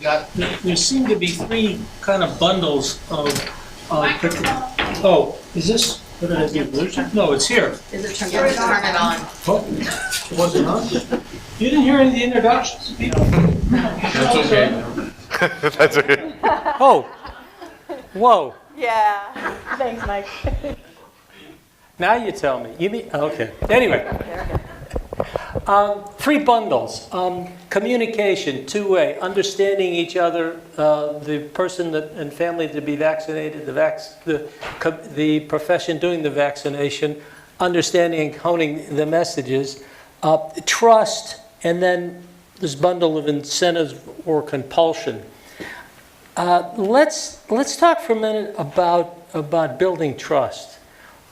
there seem to be three kind of bundles of oh, is this, what did I do? No, it's here. Is it turned on? Turn it on. Oh, was it on? You didn't hear any of the introductions, people? That's okay. That's okay. Oh, whoa. Yeah. Thanks, Mike. Now you tell me. You mean, okay. Anyway. Three bundles. Communication, two-way, understanding each other, the person and family to be vaccinated, the profession doing the vaccination, understanding and honing the messages, trust, and then this bundle of incentives or compulsion. Let's talk for a minute about building trust.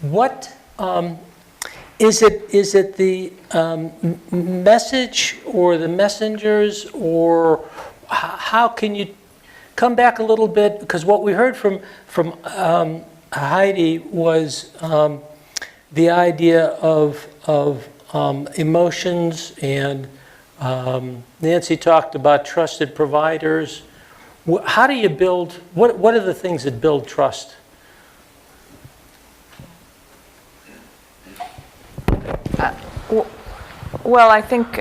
What is it the message or the messengers, or how can you come back a little bit? Because what we heard from Heidi was the idea of emotions, and Nancy talked about trusted providers. How do you build? What are the things that build trust? Well, I think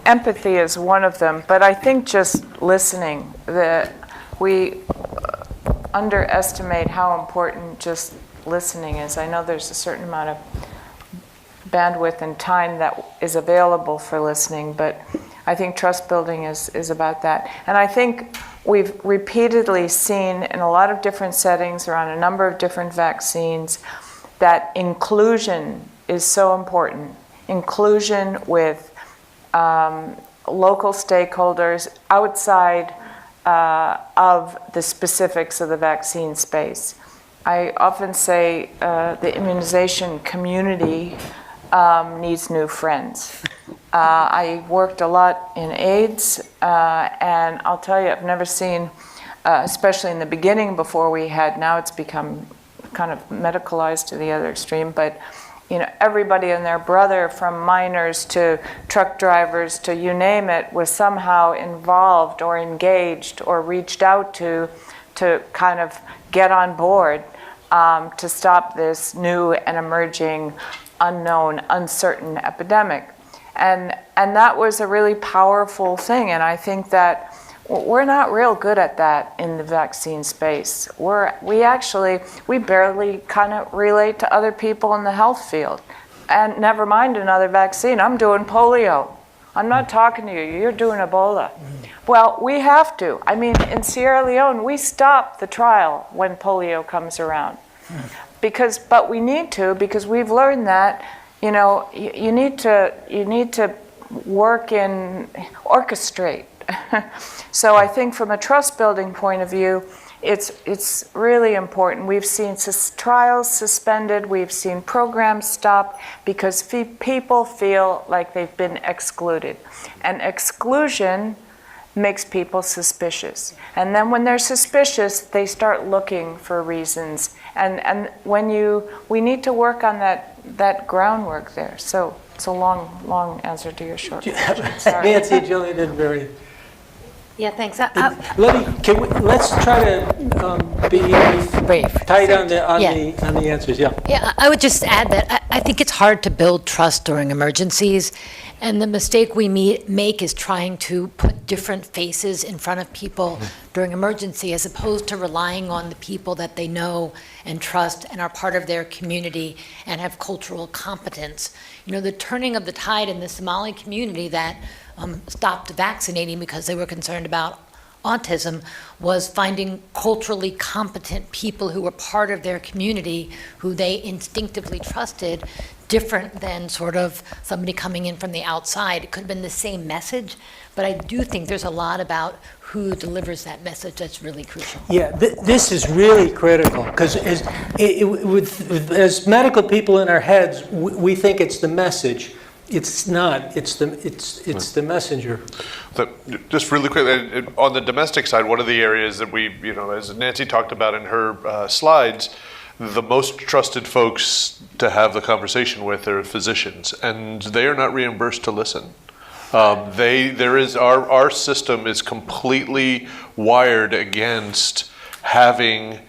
empathy is one of them, but I think just listening. We underestimate how important just listening is. I know there's a certain amount of bandwidth and time that is available for listening, but I think trust building is about that. And I think we've repeatedly seen in a lot of different settings around a number of different vaccines that inclusion is so important. Inclusion with local stakeholders outside of the specifics of the vaccine space. I often say the immunization community needs new friends. I worked a lot in AIDS, and I'll tell you, I've never seen, especially in the beginning before we had, now it's become kind of medicalized to the other extreme, but everybody and their brother, from miners to truck drivers to you name it, was somehow involved or engaged or reached out to kind of get on board to stop this new and emerging, unknown, uncertain epidemic. And that was a really powerful thing, and I think that we're not real good at that in the vaccine space. We barely kind of relate to other people in the health field. And never mind another vaccine. I'm doing polio. I'm not talking to you. You're doing Ebola. Well, we have to. I mean, in Sierra Leone, we stop the trial when polio comes around. But we need to, because we've learned that, you need to work in orchestrate. So I think from a trust building point of view, it's really important. We've seen trials suspended, we've seen programs stopped because people feel like they've been excluded. And exclusion makes people suspicious. And then when they're suspicious, they start looking for reasons. And we need to work on that groundwork there. So it's a long answer to your short question. Sorry. Nancy, Jillian did very... Yeah, thanks. Let's try to be brief. tight on the answers. Yeah. Yeah, I would just add that I think it's hard to build trust during emergencies, and the mistake we make is trying to put different faces in front of people during emergency, as opposed to relying on the people that they know and trust and are part of their community and have cultural competence. The turning of the tide in the Somali community that stopped vaccinating because they were concerned about autism was finding culturally competent people who were part of their community, who they instinctively trusted, different than sort of somebody coming in from the outside. It could have been the same message, but I do think there's a lot about who delivers that message that's really crucial. Yeah, this is really critical, because as medical people in our heads, we think it's the message. It's not. It's the messenger. Just really quickly, on the domestic side, one of the areas that we, as Nancy talked about in her slides, the most trusted folks to have the conversation with are physicians, and they are not reimbursed to listen. Our system is completely wired against having,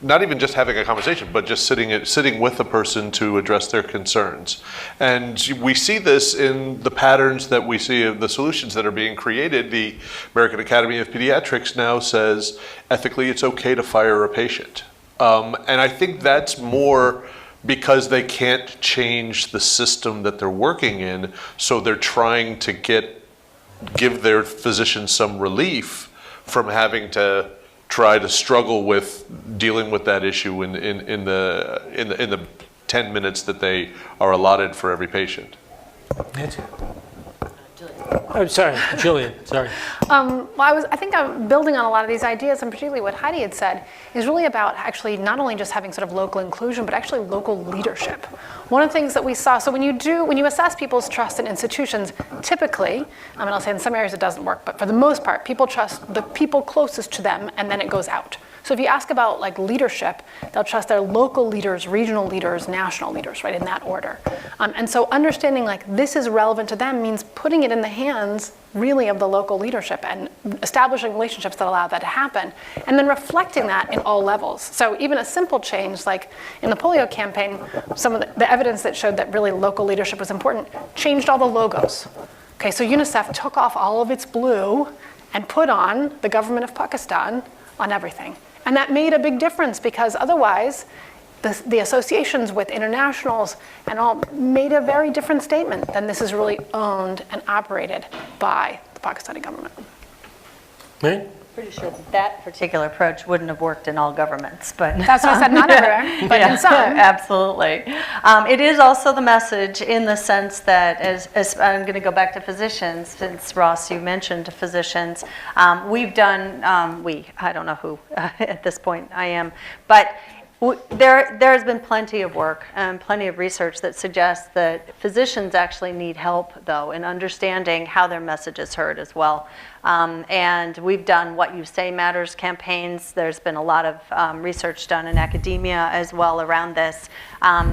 not even just having a conversation, but just sitting with the person to address their concerns. And we see this in the patterns that we see of the solutions that are being created. The American Academy of Pediatrics now says ethically it's okay to fire a patient. And I think that's more because they can't change the system that they're working in, so they're trying to give their physicians some relief from having to try to struggle with dealing with that issue in the 10 minutes that they are allotted for every patient. Nancy? I'm sorry, Julian, sorry. Well, I think I'm building on a lot of these ideas, and particularly what Heidi had said, is really about actually not only just having sort of local inclusion, but actually local leadership. One of the things that we saw, so when you assess people's trust in institutions, typically, I mean, I'll say in some areas it doesn't work, but for the most part, people trust the people closest to them, and then it goes out. So if you ask about like leadership, they'll trust their local leaders, regional leaders, national leaders, right, in that order. And so understanding like this is relevant to them means putting it in the hands really of the local leadership and establishing relationships that allow that to happen, and then reflecting that in all levels. So even a simple change, like in the polio campaign, some of the evidence that showed that really local leadership was important changed all the logos. Okay, so UNICEF took off all of its blue and put on the government of Pakistan on everything. And that made a big difference, because otherwise the associations with internationals and all made a very different statement than this is really owned and operated by the Pakistani government. Right? Pretty sure that particular approach wouldn't have worked in all governments, but That's why I said not everywhere, but in some. Absolutely. It is also the message in the sense that, as I'm going to go back to physicians, since Ross, you mentioned physicians, we've done, I don't know who at this point I am, but there has been plenty of work and plenty of research that suggests that physicians actually need help, though, in understanding how their message is heard as well. And we've done What You Say Matters campaigns. There's been a lot of research done in academia as well around this.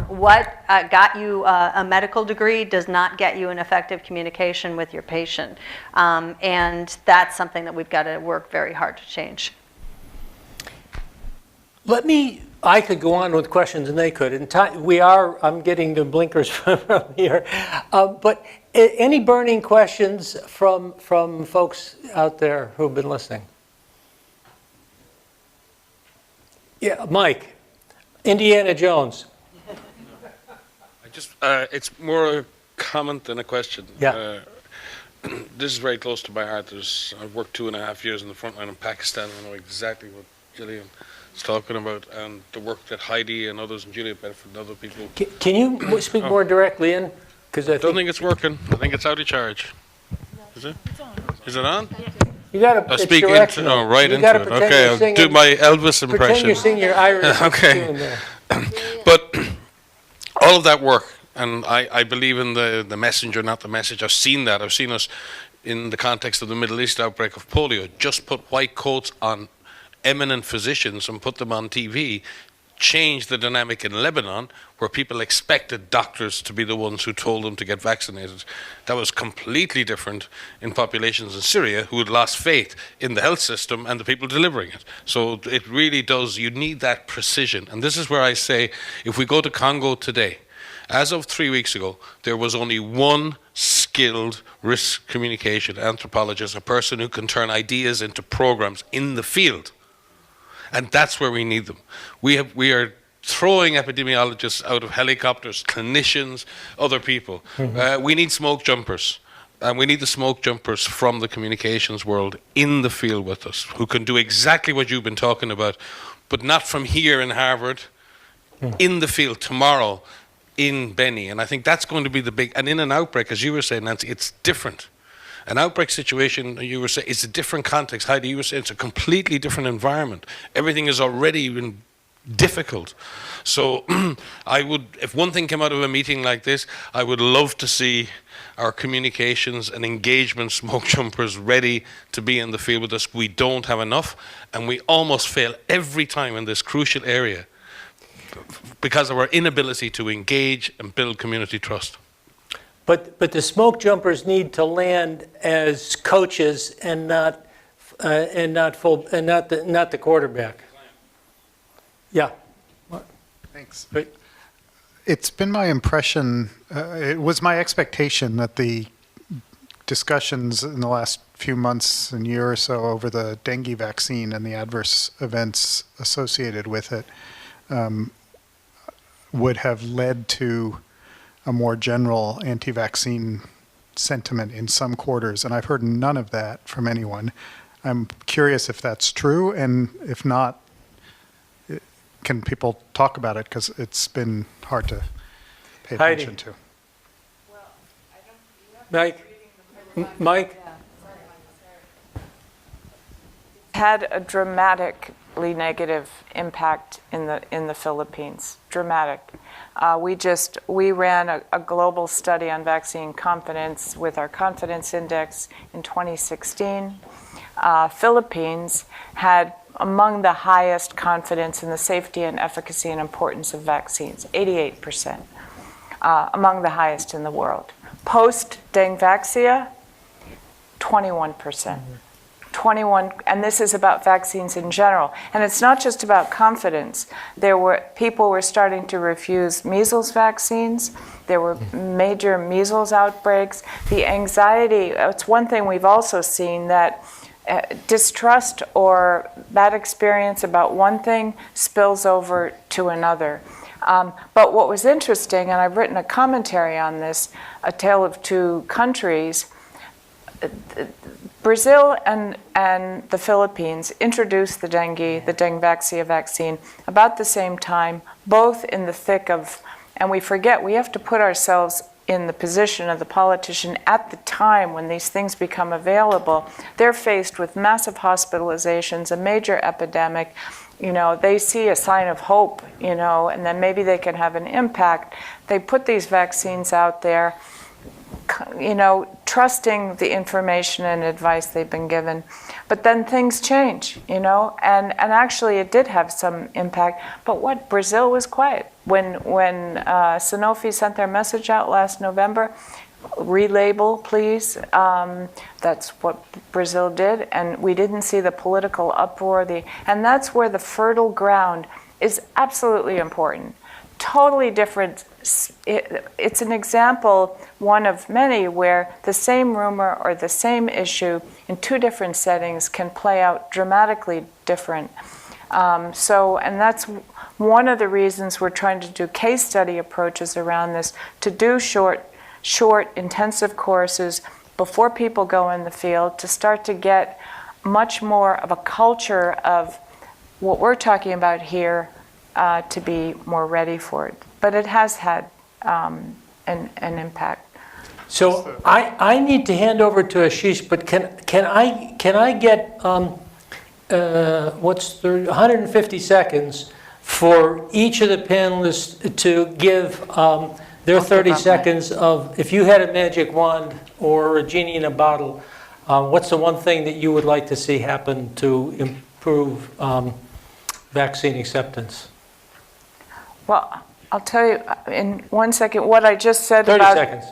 What got you a medical degree does not get you an effective communication with your patient. And that's something that we've got to work very hard to change. I could go on with questions and they could. I'm getting the blinkers from here. But any burning questions from folks out there who've been listening? Yeah, Mike, Indiana Jones. It's more a comment than a question. Yeah. This is very close to my heart. I've worked 2.5 years in the front line in Pakistan. I know exactly what Gillian is talking about, and the work that Heidi and others, and Julia Bedford and other people. Can you speak more directly in? Because I don't think it's working. I think it's out of charge. Is it? Is it on? You got to speak into right into it. Okay, I'll do my Elvis impression. Pretend you're singing your Irish. Okay. But all of that work, and I believe in the messenger, not the message. I've seen that. I've seen us in the context of the Middle East outbreak of polio just put white coats on eminent physicians and put them on TV, changed the dynamic in Lebanon, where people expected doctors to be the ones who told them to get vaccinated. That was completely different in populations in Syria who had lost faith in the health system and the people delivering it. So it really does, you need that precision. And this is where I say, if we go to Congo today, as of 3 weeks ago, there was only one skilled risk communication anthropologist, a person who can turn ideas into programs in the field. And that's where we need them. We are throwing epidemiologists out of helicopters, clinicians, other people. Mm-hmm. We need smoke jumpers. And we need the smoke jumpers from the communications world in the field with us, who can do exactly what you've been talking about, but not from here in Harvard, in the field tomorrow in Benny. And I think that's going to be the big, and in an outbreak, as you were saying, Nancy, it's different. An outbreak situation, you were saying, it's a different context. Heidi, you were saying it's a completely different environment. Everything is already been difficult. So I would, if one thing came out of a meeting like this, I would love to see our communications and engagement smoke jumpers ready to be in the field with us. We don't have enough, and we almost fail every time in this crucial area because of our inability to engage and build community trust. But the smoke jumpers need to land as coaches and not the quarterback. Yeah. Thanks. Right. It's been my impression, it was my expectation that the discussions in the last few months and year or so over the dengue vaccine and the adverse events associated with it would have led to a more general anti-vaccine sentiment in some quarters, and I've heard none of that from anyone. I'm curious if that's true, and if not, can people talk about it, because it's been hard to pay Heidi. attention to. Mike? Had a dramatically negative impact in the Philippines. Dramatic. We ran a global study on vaccine confidence with our confidence index in 2016. Philippines had among the highest confidence in the safety and efficacy and importance of vaccines, 88%, among the highest in the world. Post-Dengvaxia, 21%. 21, and this is about vaccines in general. And it's not just about confidence. People were starting to refuse measles vaccines. There were major measles outbreaks. The anxiety, it's one thing we've also seen, that distrust or bad experience about one thing spills over to another. But what was interesting, and I've written a commentary on this, A Tale of Two Countries, Brazil and the Philippines introduced the Dengvaxia vaccine about the same time, both in the thick of, and we forget, we have to put ourselves in the position of the politician at the time when these things become available. They're faced with massive hospitalizations, a major epidemic. They see a sign of hope, and then maybe they can have an impact. They put these vaccines out there, trusting the information and advice they've been given. But then things change, and actually it did have some impact. But Brazil was quiet. When Sanofi sent their message out last November, relabel, please, that's what Brazil did, and we didn't see the political uproar. And that's where the fertile ground is absolutely important. Totally different. It's an example, one of many, where the same rumor or the same issue in two different settings can play out dramatically different. And that's one of the reasons we're trying to do case study approaches around this, to do short, intensive courses before people go in the field, to start to get much more of a culture of what we're talking about here, to be more ready for it. But it has had an impact. So I need to hand over to Ashish, but can I get 150 seconds for each of the panelists to give their 30 seconds of, if you had a magic wand or a genie in a bottle, what's the one thing that you would like to see happen to improve vaccine acceptance? Well, I'll tell you in 1 second what I just said 30 about seconds.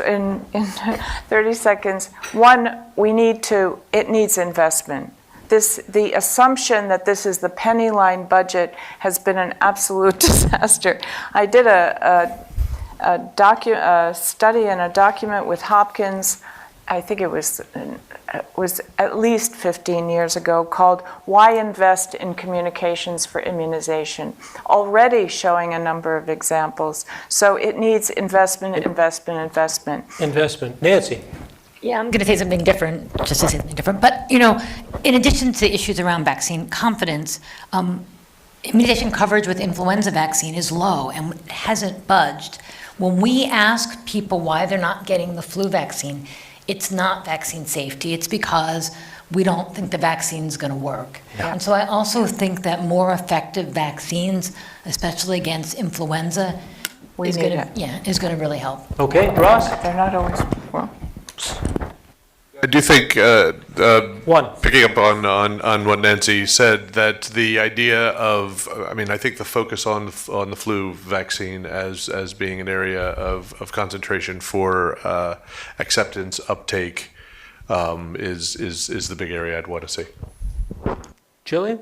In 30 seconds. One, it needs investment. The assumption that this is the penny line budget has been an absolute disaster. I did a study and a document with Hopkins, I think it was at least 15 years ago, called Why Invest in Communications for Immunization, already showing a number of examples. So it needs investment. Nancy. Yeah, I'm going to say something different, just to say something different. But, in addition to issues around vaccine confidence, immunization coverage with influenza vaccine is low and hasn't budged. When we ask people why they're not getting the flu vaccine, it's not vaccine safety. It's because we don't think the vaccine's going to work. Yeah. And so I also think that more effective vaccines, especially against influenza, is going to really help. Okay, Ross? They're not always, well. I do think, One. picking up on what Nancy said, that the idea of, I mean, I think the focus on the flu vaccine as being an area of concentration for acceptance, uptake, is the big area I'd want to see. Jillian?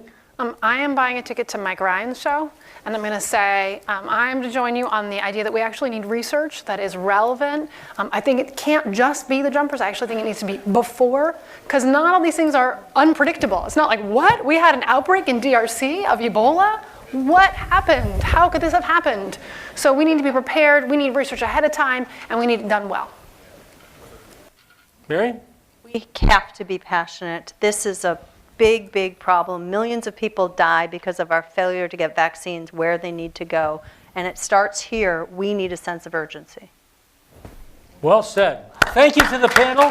I am buying a ticket to Mike Ryan's show, and I'm going to say I'm to join you on the idea that we actually need research that is relevant. I think it can't just be the jumpers. I actually think it needs to be before, because not all these things are unpredictable. It's not like, what? We had an outbreak in DRC of Ebola? What happened? How could this have happened? So we need to be prepared. We need research ahead of time, and we need it done well. Mary? We have to be passionate. This is a big, big problem. Millions of people die because of our failure to get vaccines where they need to go. And it starts here. We need a sense of urgency. Well said. Thank you to the panel.